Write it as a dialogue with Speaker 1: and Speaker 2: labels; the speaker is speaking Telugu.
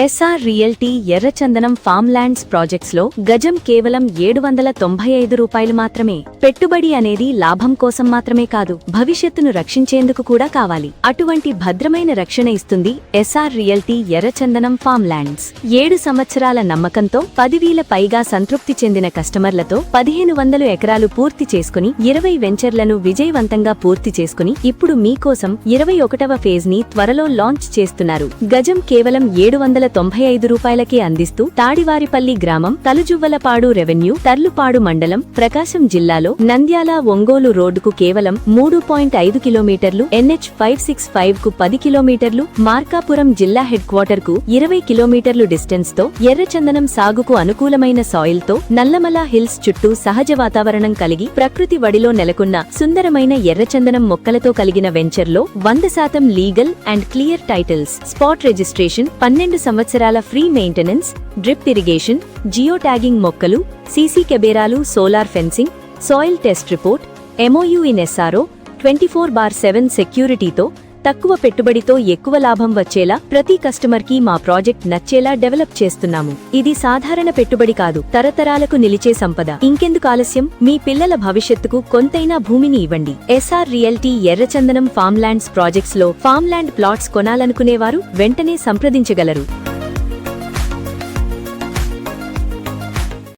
Speaker 1: ఎస్ఆర్ రియల్టీ ఎర్రచందనం ఫామ్ ల్యాండ్స్ ప్రాజెక్ట్స్ లో గజం కేవలం 795 రూపాయలు మాత్రమే. పెట్టుబడి అనేది లాభం కోసం మాత్రమే కాదు, భవిష్యత్తును రక్షించేందుకు కూడా కావాలి. అటువంటి భద్రమైన రక్షణ ఇస్తుంది ఎస్ఆర్ రియల్టీ ఎర్రచందనం ఫామ్ ల్యాండ్స్. 7 సంవత్సరాల నమ్మకంతో 10,000 పైగా సంతృప్తి చెందిన కస్టమర్లతో 1,500 ఎకరాలు పూర్తి చేసుకుని 20 వెంచర్లను విజయవంతంగా పూర్తి చేసుకుని ఇప్పుడు మీకోసం 21వ ఫేజ్ ని త్వరలో లాంచ్ చేస్తున్నారు. గజం కేవలం 795 రూపాయలకే అందిస్తూ తాడివారిపల్లి గ్రామం, తలుజువ్వలపాడు రెవెన్యూ, తర్లుపాడు మండలం, ప్రకాశం జిల్లాలో నంద్యాల ఒంగోలు రోడ్డుకు కేవలం 3.5 కిలోమీటర్లు, NH 565 కు 10 కిలోమీటర్లు, మార్కాపురం జిల్లా హెడ్ క్వార్టర్ కు 20 కిలోమీటర్లు డిస్టెన్స్ తో ఎర్రచందనం సాగుకు అనుకూలమైన సాయిల్ తో నల్లమల హిల్స్ చుట్టూ సహజ వాతావరణం కలిగి ప్రకృతి వడిలో నెలకొన్న సుందరమైన ఎర్రచందనం మొక్కలతో కలిగిన వెంచర్లో 100% legal and clear titles, spot registration, 12 సంవత్సరాల free maintenance, drip irrigation, geo tagging మొక్కలు, సీసీ కెమెరాలు, solar fencing, soil test report, MOU in SRO, 24/7 సెక్యూరిటీతో తక్కువ పెట్టుబడితో ఎక్కువ లాభం వచ్చేలా ప్రతి కస్టమర్ కి మా ప్రాజెక్ట్ నచ్చేలా డెవలప్ చేస్తున్నాము. ఇది సాధారణ పెట్టుబడి కాదు, తరతరాలకు నిలిచే సంపద. ఇంకెందుకు ఆలస్యం? మీ పిల్లల భవిష్యత్తుకు కొంతైనా భూమిని ఇవ్వండి. ఎస్ఆర్ రియల్టీ ఎర్రచందనం ఫామ్ ల్యాండ్స్ ప్రాజెక్ట్స్ లో ఫామ్ ల్యాండ్ ప్లాట్స్ కొనాలనుకునేవారు వెంటనే సంప్రదించగలరు.